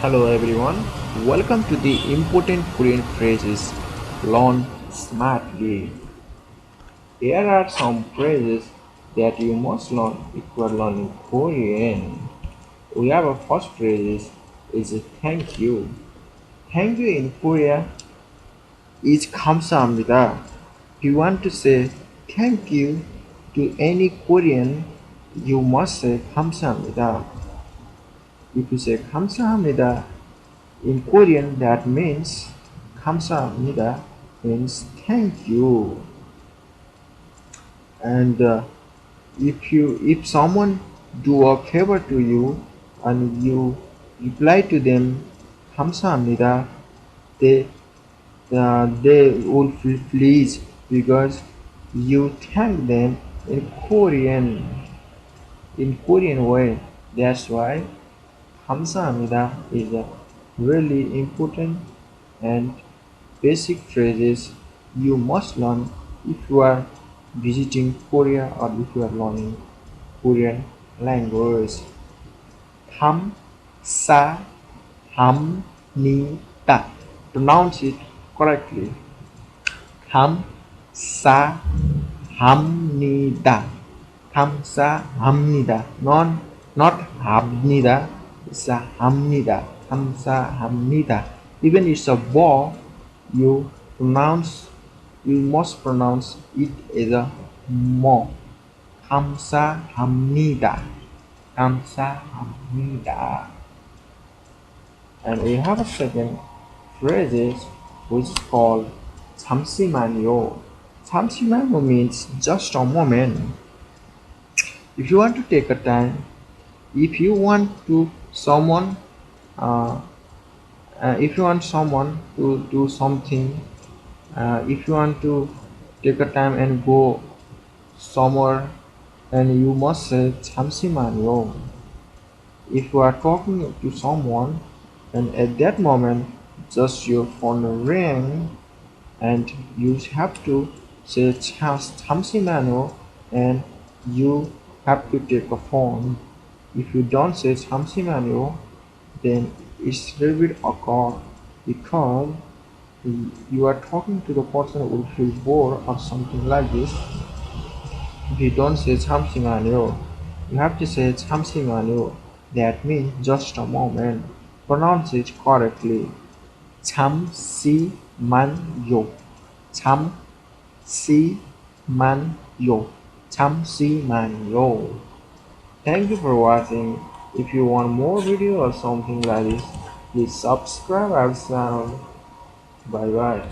Hello everyone, welcome to the important Korean phrases learn smartly. Here are some phrases that you must learn if you are learning Korean. We have a first phrase is thank you. Thank you in Korea is 감사합니다. If you want to say thank you to any Korean, you must say 감사합니다. If you say 감사합니다 in Korean, that means 감사합니다 means thank you. And if someone do a favor to you and you reply to them 감사합니다, they will feel pleased because you thank them in Korean way. That's why 감사합니다 is a really important and basic phrases you must learn if you are visiting Korea or if you are learning Korean language. 감사합니다. Pronounce it correctly. 감사합니다. 감사합니다. Not 합니다. It's a 합니다. 감사합니다. Even it's a 버, you must pronounce it as a 모. 감사합니다. 감사합니다. And we have a second phrase which is called 잠시만요. 잠시만요 means just a moment. If you want to take a time, if you want to someone uh, if you want someone to do something, if you want to take a time and go somewhere, and you must say 잠시만요. If you are talking to someone and at that moment just your phone ring and you have to say 잠시만요 and you have to take a phone. If you don't say 잠시만요, then it's a little bit awkward because you are talking to the person who will feel bored or something like this. If you don't say 잠시만요, you have to say 잠시만요. That means just a moment. Pronounce it correctly. 잠시만요. 잠시만요. 잠시만요. Thank you for watching. If you want more video or something like this, please subscribe our channel. Bye bye.